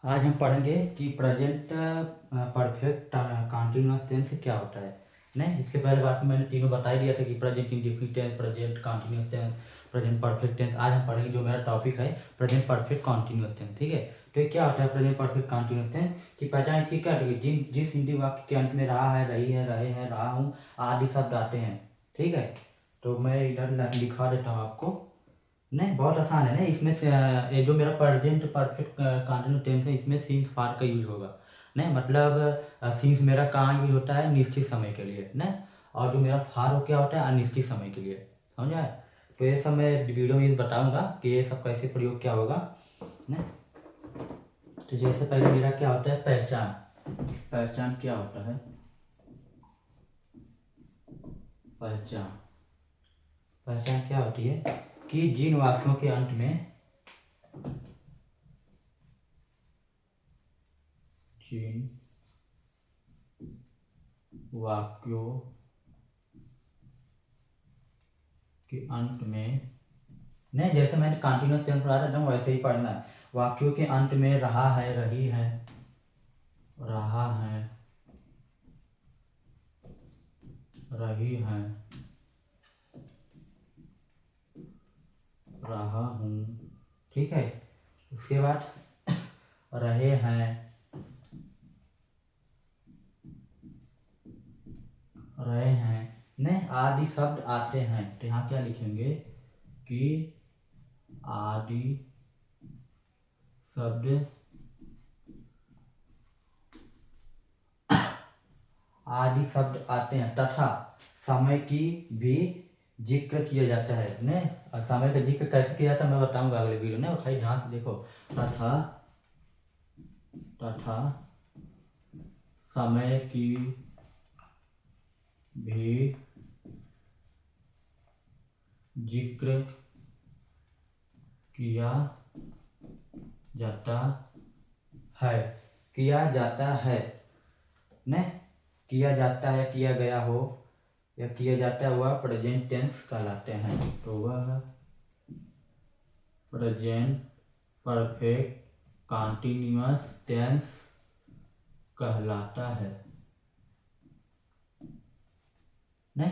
आज हम पढ़ेंगे कि प्रेजेंट परफेक्ट कंटिन्यूअस टेंस क्या होता है। नहीं, इसके पहले बात में मैंने तीनों बता ही दिया था कि present indefinite tense, present continuous tense, present perfect tense. आज हम पढ़ेंगे जो मेरा टॉपिक है प्रेजेंट परफेक्ट कंटिन्यूअस टेंस। ठीक है, तो ये क्या होता है प्रेजेंट परफेक्ट कंटिन्यूअस टेंस की पहचान इसकी क्या होगी। जिस हिंदी वाक्य के अंत में रहा है, रही है, रहे हैं, रहा हूँ आदि शब्द आते हैं। ठीक है, तो मैं इधर लिखा देता हूँ आपको। नहीं, बहुत आसान है ना। इसमें से ये जो मेरा प्रेजेंट परफेक्ट कंटिन्यूस टेंस है, इसमें सीन्स फार का यूज होगा। नहीं मतलब सीन्स मेरा कहाँ यूज होता है, निश्चित समय के लिए ना। और जो मेरा फार हो क्या होता है, अनिश्चित समय के लिए। समझ आए। तो ये सब मैं वीडियो में बताऊंगा कि ये सब कैसे प्रयोग क्या होगा ना। तो जैसे पहले मेरा क्या होता है, पहचान। पहचान क्या होता है, पहचान। पहचान क्या होती है कि जिन वाक्यों के अंत में, जिन वाक्यों के अंत में, नहीं जैसे मैंने कंटिन्यूअस टेंस पढ़ा था एकदम वैसे ही पढ़ना है। वाक्यों के अंत में रहा है, रही है, रहा है, रही है, रहा हूँ। ठीक है, उसके बाद रहे हैं, रहे हैं, नहीं आदि शब्द आते हैं। तो यहाँ क्या लिखेंगे कि आदि शब्द, आदि शब्द आते हैं तथा समय की भी जिक्र किया जाता है। ने समय का जिक्र कैसे किया जाता है मैं बताऊंगा अगले वीडियो में, खाली ध्यान से देखो। तथा, तथा समय की भी जिक्र किया जाता है, किया जाता है। ने किया जाता है, किया गया हो या किया जाता है, वह प्रेजेंट टेंस कहलाते हैं। तो वह प्रेजेंट परफेक्ट कंटिन्यूअस टेंस कहलाता है। नहीं,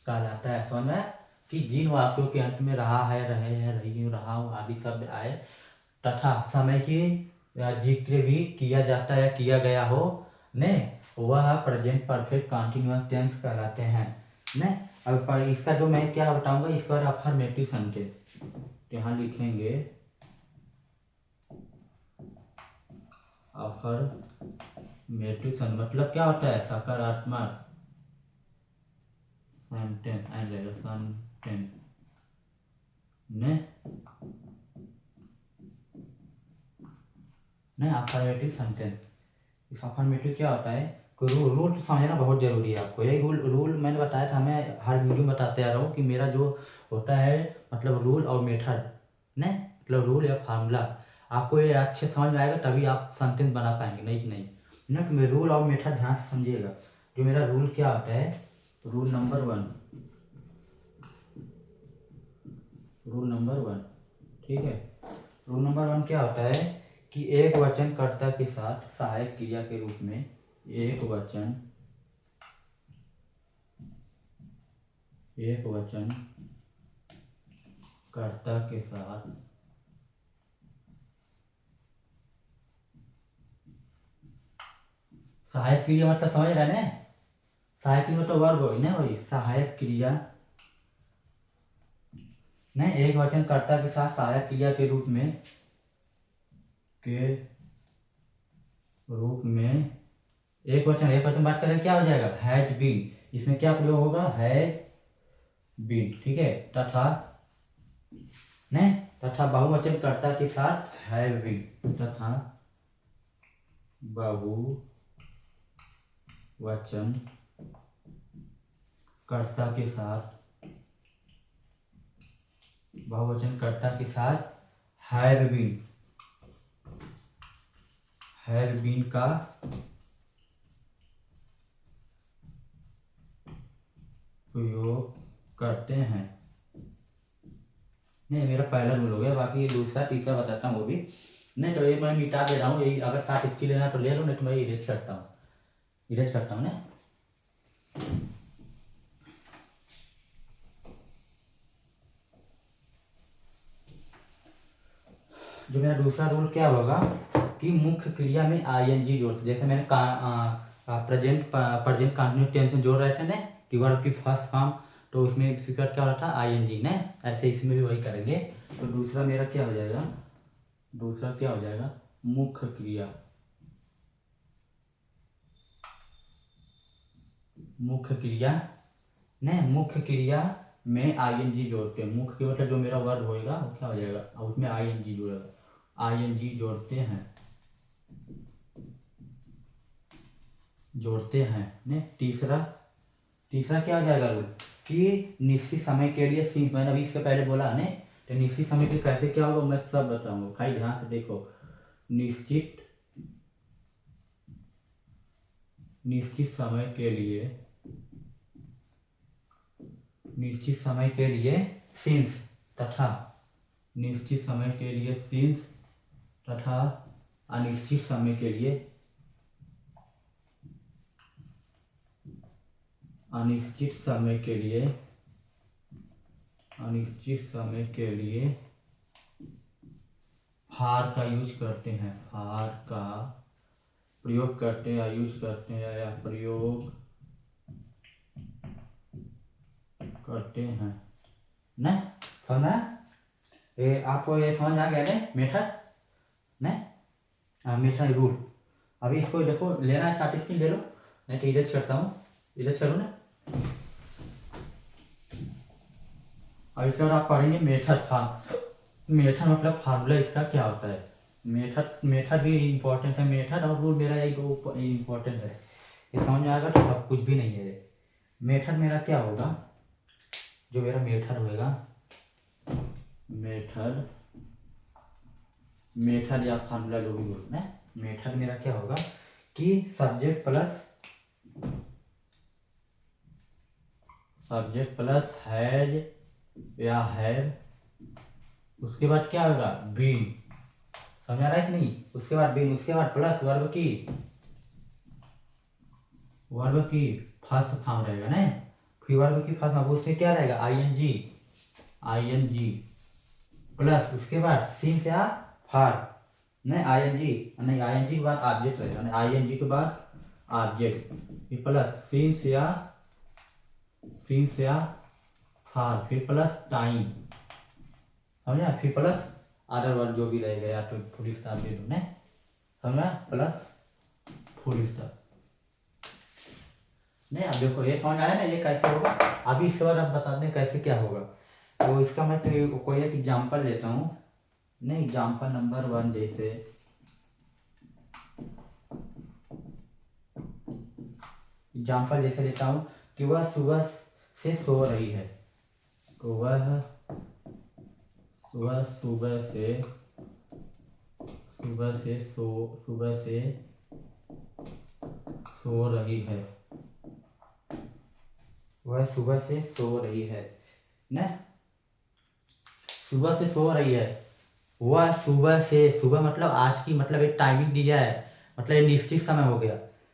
कहलाता है। समझ में कि जिन वाक्यों के अंत में रहा है, रहे हैं, रही हूँ, रहा हूँ आदि शब्द आए तथा समय की जिक्र भी किया जाता है, किया गया हो ने, वह प्रेजेंट परफेक्ट कंटिन्यूअस टेंस कहलाते हैं। ने अब इसका जो मैं क्या बताऊंगा, इसका अफर्मेटिव सेंटेंस यहाँ लिखेंगे। अफर्मेटिव सेंटेंस मतलब क्या होता है, सकारात्मक सेंटेंस एंड सेंटेंस ने। नहीं, अफर्मेटिव सेंटेंस, इस अफर्मेटिव क्या होता है, रूल रूल समझना बहुत जरूरी है आपको। यही रूल रूल मैंने बताया था, मैं हर वीडियो में बताते आ रहा हूँ कि मेरा जो होता है मतलब रूल और मेथड ने, मतलब रूल या फार्मूला आपको ये अच्छे समझ में आएगा तभी आप सेंटेंस बना पाएंगे, नहीं कि नहीं ना। तो मेरा रूल और मेथड ध्यान से समझिएगा। जो मेरा रूल क्या होता है, rule number one, rule number one. ठीक है, रूल नंबर वन क्या होता है कि एक वचन कर्ता के साथ सहायक क्रिया के रूप में, एक वचन, एक वचन कर्ता के साथ सहायक क्रिया मतलब समझ रहे हैं ना। सहायक क्रिया मतलब वर्ब हो ना, वही सहायक क्रिया। नहीं, एक वचन कर्ता के साथ सहायक क्रिया के रूप में, के रूप में एक वचन, एक वचन बात करें क्या हो जाएगा, हैज बीन। इसमें क्या प्रयोग होगा, हैज बीन। ठीक है, तथा नहीं, तथा बहुवचन कर्ता के साथ हैव बीन, तथा बहुवचन कर्ता के साथ, बहुवचन कर्ता के साथ हैव बीन, हैव बीन का प्रयोग करते हैं। नहीं, मेरा पहला रूल हो गया, बाकी ये दूसरा तीसरा बताता हूँ वो भी। नहीं तो ये मैं मिटा दे रहा हूँ, यही अगर 60 इसकी लेना तो ले लो, नहीं तो मैं इरेज करता हूँ, इरेज करता हूँ ना। जो मेरा दूसरा रूल क्या होगा कि मुख्य क्रिया में आईएनजी जोड़, जैसे मैंने प्रेजेंट प्रेजेंट कंटिन्यूस टेंस में जोड़ रहे थे ना कि वर्ब की फर्स्ट फॉर्म, तो उसमें सिक्वेंस क्या हो रहा था आईएनजी ना, ऐसे इसमें भी वही करेंगे। तो दूसरा मेरा क्या हो जाएगा, दूसरा क्या हो जाएगा, मुख्य क्रिया, मुख्य क्रिया ने मुख्य क्रिया में आईएनजी जोड़ते हैं। मुख्य क्रिया मतलब जो मेरा वर्ड होएगा वो क्या हो जाएगा, और उसमें आईएनजी जोड़ेगा, आईएनजी जोड़ते हैं, जोड़ते हैं ने। तीसरा, तीसरा क्या हो जाएगा रूल कि निश्चित समय के लिए सिंस, मैंने अभी इसके पहले बोला ने, तो निश्चित समय के कैसे क्या होगा मैं सब बताऊंगा, भाई ध्यान से देखो। निश्चित, निश्चित समय के लिए, निश्चित समय के लिए सिंस तथा, निश्चित समय के लिए सिंस तथा अनिश्चित समय के लिए, अनिश्चित समय के लिए, अनिश्चित समय के लिए फार का यूज करते हैं, फार का प्रयोग करते हैं या यूज करते हैं या प्रयोग करते हैं ना। समझ ये आपको, ये समझ आ गया ना मेथड ना, मेथड रूल। अभी इसको देखो, लेना है स्टार्ट स्क्रीन ले लो, मैं तो इरेज करता हूँ, इरेज करो ना। और इसके बाद आप पढ़ेंगे मेथड फॉर्म, मेथड मतलब फार्मूला इसका क्या होता है। मेथड, मेथड भी इम्पोर्टेंट है, मेथड और रूल मेरा यही दो इम्पोर्टेंट है, ये समझ में आएगा तो सब कुछ भी नहीं है। मेथड मेरा क्या होगा, जो मेरा मेथड होएगा, मेथड, मेथड या फार्मूला जो भी बोलना है, मेथड मेरा क्या होगा कि subject plus, subject plus has या हैव, उसके बाद क्या होगा बीन, समझ आ रहा है कि नहीं, उसके बाद बीन, उसके बाद प्लस वर्ब की, वर्ब की फर्स्ट फॉर्म रहेगा ना, फिर वर्ब की फर्स्ट फॉर्म, उसमें क्या रहेगा आईएनजी, आईएनजी प्लस उसके बाद सिंस या फार, नहीं आईएनजी, नहीं आईएनजी के बाद ऑब्जेक्ट रहेगा, नहीं आईएनजी के बाद ऑब्जेक्ट, फिर प्लस सिंस या, सिंस या फार, फिर प्लस टाइम, समझा, फिर प्लस अदर वर्ड जो भी रहेगा, या तो फुल स्टॉप दे दो ना, समझा, प्लस फुल स्टॉप। नहीं अब देखो ये समझ आया ना ये कैसे होगा। अभी इसके बाद आप बता दें कैसे क्या होगा। तो इसका मैं तो कोई एक एग्जाम्पल लेता हूँ, नहीं एग्जाम्पल नंबर 1, जैसे एग्जाम्पल जैसे लेता हूँ कि वह सुबह से सो रही है, तो वह सुबह से, सुबह से सुबह से सो रही है, वह सुबह से सो रही है ना, सुबह से सो रही है, वह सुबह से, सुबह मतलब आज की, मतलब एक टाइमिंग दिया है, मतलब ये निश्चित समय हो गया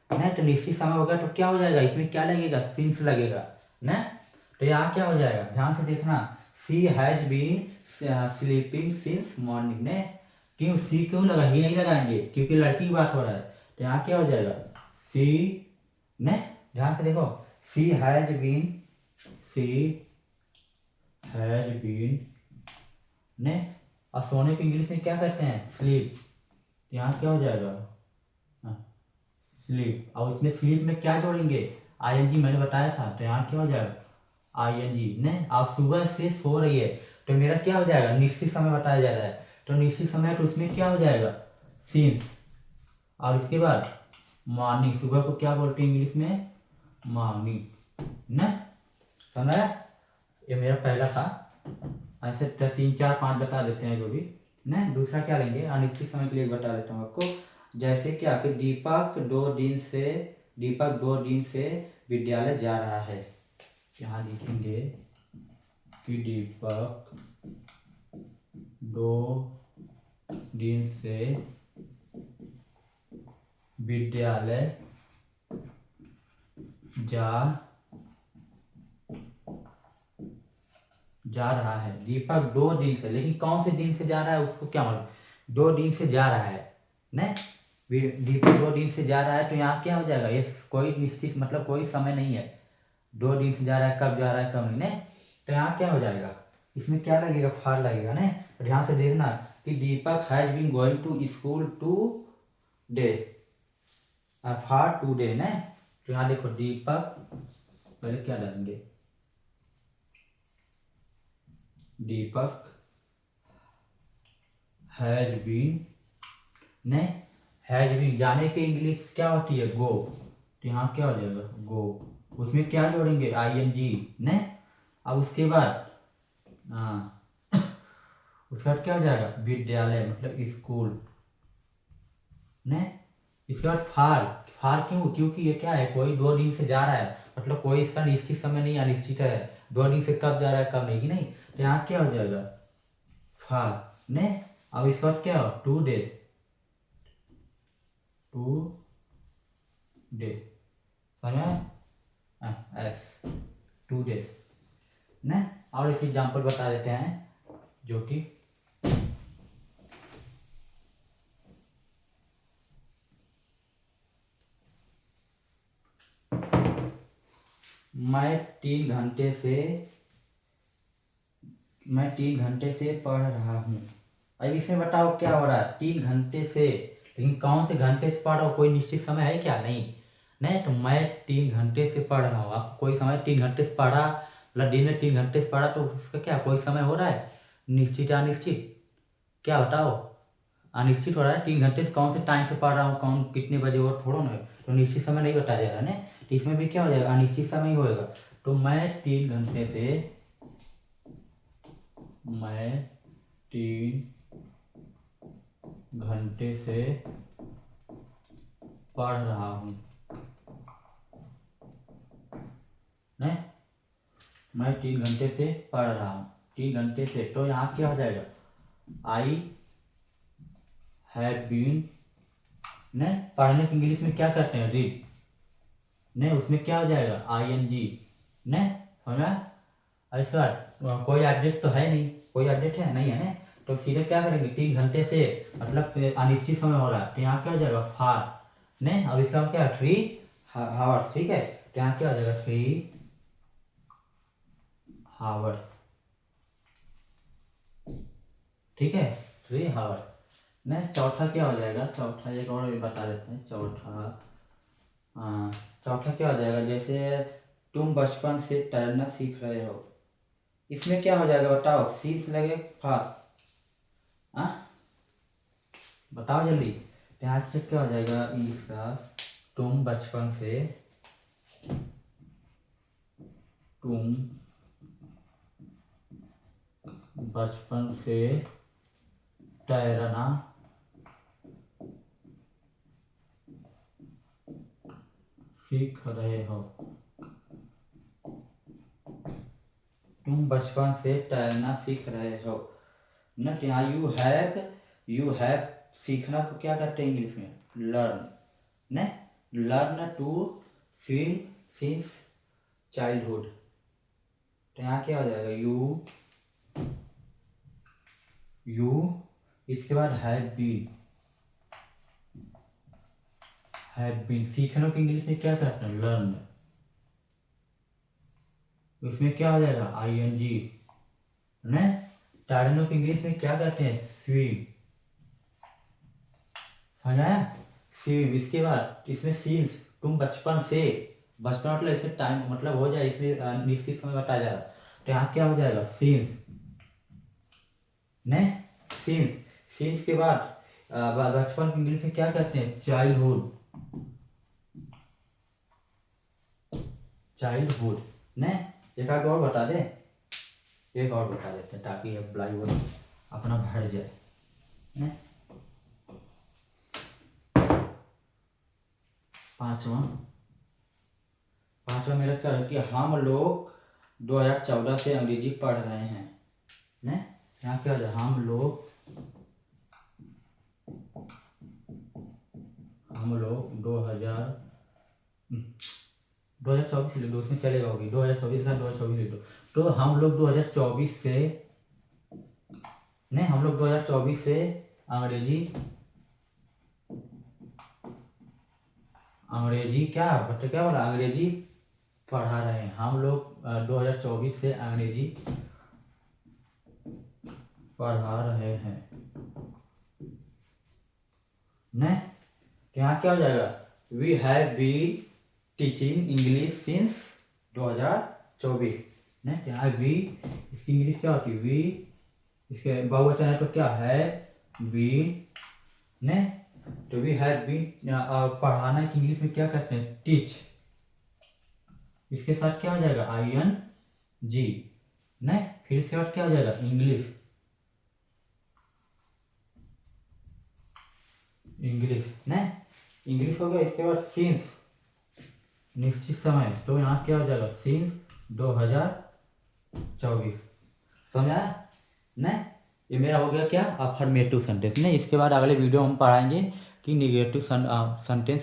ना, तो निश्चित समय हो गया तो क्या हो जाएगा, इसमें क्या लगेगा सिंस लगेगा ना। तो यहाँ क्या हो जाएगा ध्यान से देखना, she has been sleeping since morning ने, क्यों सी क्यों लगा, ही नहीं लगाएंगे क्योंकि लड़की की बात हो रहा है, तो यहाँ क्या हो जाएगा सी ने, ध्यान से देखो, she has been, she has been ने, और सोने को इंग्लिश में क्या कहते हैं स्लीप, यहाँ क्या हो जाएगा स्लीप, और उसमें स्लीप में क्या जोड़ेंगे आईएनजी, मैंने बताया था, तो यहाँ क्या हो जाएगा आईएनजी ने। आप सुबह से सो रही है तो मेरा क्या हो जाएगा निश्चित समय बताया जा रहा है, तो निश्चित समय तो उसमें क्या हो जाएगा सिंस, और उसके बाद मॉर्निंग, सुबह को क्या बोलते हैं इंग्लिश में मॉर्निंग ना, समझा। ये मेरा पहला था, ऐसे 3 4 5 बता देते हैं जो भी ना। दूसरा क्या लेंगे अनिश्चित समय के लिए बता देता हूँ आपको, जैसे क्या कि दीपक 2 दिन से विद्यालय जा रहा है, यहाँ लिखेंगे कि दीपक 2 दिन से विद्यालय जा रहा है। दीपक 2 दिन से, लेकिन कौन से दिन से जा रहा है उसको क्या मालूम। 2 दिन से जा रहा है न, दीपक 2 दिन से जा रहा है, तो यहाँ क्या हो जाएगा, ये कोई निश्चित मतलब कोई समय नहीं है। 2 दिन से जा रहा है, कब जा रहा है कब नहीं, तो यहाँ क्या हो जाएगा, इसमें क्या लगेगा, फार लगेगा न। तो ध्यान से देखना कि Deepak has been going to school today, for today न। तो यहाँ देखो दीपक, पहले क्या डालेंगे, दीपक हैज बीन ने, हैज बीन जाने के इंग्लिश क्या होती है, गो। तो यहाँ क्या हो जाएगा, गो। उसमें क्या जोड़ेंगे, ING ने। अब उसके बाद उसके बाद क्या हो जाएगा, विद्यालय मतलब स्कूल ने। इसके बाद फार, फार क्यों, क्योंकि ये क्या है, कोई 2 दिन से जा रहा है, मतलब कोई इसका निश्चित समय नहीं, अनिश्चित है। 2 दिन से कब जा रहा है कब नहीं, कि नहीं। तो यहाँ क्या हो जाएगा, फार ने। अब इसके बाद क्या हो, 2 days, 2 डे, समझ, एस 2 days न। और इसकी एग्जाम्पल बता देते हैं, जो कि मैं 3 घंटे से पढ़ रहा हूँ। अब इसमें बताओ क्या हो रहा है, 3 घंटे से, लेकिन कौन से घंटे से पढ़ रहा हूँ, कोई निश्चित समय है क्या, नहीं। नहीं, तो मैं 3 घंटे से पढ़ रहा हूँ, आप कोई समय 3 घंटे से पढ़ा, मतलब दिन में 3 घंटे से पढ़ा, तो उसका क्या कोई समय हो रहा है, निश्चित या अनिश्चित, क्या बताओ, अनिश्चित हो रहा है। 3 घंटे से कौन से टाइम से पढ़ रहा हूँ, कौन कितने बजे और थोड़ा ना, तो निश्चित समय नहीं बताया जा रहा है ना। तो इसमें भी क्या हो जाएगा, अनिश्चित समय ही होएगा। तो मैं 3 घंटे से पढ़ रहा हूँ, नहीं, मैं 3 घंटे से पढ़ रहा हूँ, 3 घंटे से। तो यहाँ क्या हो जाएगा, आई हैव बीन ने, पढ़ने की इंग्लिश में क्या करते हैं, रीड ने, उसमें क्या हो जाएगा, ING ने, समझा। इसके बाद कोई ऑब्जेक्ट तो है नहीं, कोई ऑब्जेक्ट है नहीं, है ना। तो सीधे क्या करेंगे, 3 घंटे से मतलब अनिश्चित समय हो रहा है, तो यहाँ क्या हो जाएगा, फार ने। अब इसका क्या, 3 hours, ठीक है। तो यहाँ क्या हो जाएगा, 3 hours, ठीक है, 3 hours ने। चौथा क्या हो जाएगा, चौथा एक और भी बता देते हैं, चौथा क्या हो जाएगा, जैसे तुम बचपन से तैरना सीख रहे हो, इसमें क्या हो जाएगा बताओ, सीन्स लगे फार, हाँ बताओ जल्दी। तो यहाँ से क्या हो जाएगा, इसका तुम बचपन से तैरना सीख रहे हो, तुम बचपन से तैरना सीख रहे हो न। तो यहाँ यू हैव सीखना को क्या कहते हैं इंग्लिश में, लर्न न। Learn to swim since childhood. तो यहाँ क्या हो जाएगा, यू इसके बाद हैव बीन सीखने को इंग्लिश में क्या कहते हैं, लर्न। उसमें क्या हो जाएगा, ING न। तैरने को इंग्लिश में क्या कहते हैं, स्विम, समझाया, स्विम। इसके बाद इसमें सीन्स, तुम बचपन से, बचपन मतलब इसमें टाइम मतलब हो जाए, इसमें निश्चित समय बताया जा रहा है। तो यहाँ क्या हो जाएगा, सीन्स ने, सीन्स। सीन्स के बाद बचपन को इंग्लिश में क्या कहते हैं, चाइल्डहुड, चाइल्डहुड ने। एक आध और बता दे, एक और बता देते हैं ताकि अप्लाई वो अपना भर जाए ने। पांचवा मेरा क्या है कि हम लोग 2014 से अंग्रेजी पढ़ रहे हैं ने। यहाँ क्या हो जाए, हम लोग हम लोग 2024 ले लो, उसमें चलेगा होगी 2024 का 2024 ले लो। तो हम लोग 2024 से नहीं, हम लोग 2024 से अंग्रेजी क्या बच्चे क्या बोला, अंग्रेजी पढ़ा रहे हैं। हम लोग 2024 से अंग्रेजी पढ़ा रहे हैं। नहीं, तो यहाँ क्या हो जाएगा, we have been teaching English since 2024। नहीं, यहाँ वी, इसकी इंग्लिश क्या होती है, वी, इसके बहुवचन है तो क्या है, बीन। नहीं, तो वी हैव बीन, पढ़ाना की इंग्लिश में क्या कहते हैं, टीच। इसके साथ क्या हो जाएगा, ING। नहीं, फिर इसके बाद क्या हो जाएगा, इंग्लिश। नहीं, इंग्लिश हो गया। इसके बाद सिंस, निश्चित समय, तो यहाँ क्या हो जाएगा, सिंस 2024। समझ आया। नहीं, ये मेरा हो गया क्या, अफर्मेटिव सेंटेंस। नहीं, इसके बाद अगले वीडियो हम पढ़ाएंगे कि निगेटिव सेंटेंस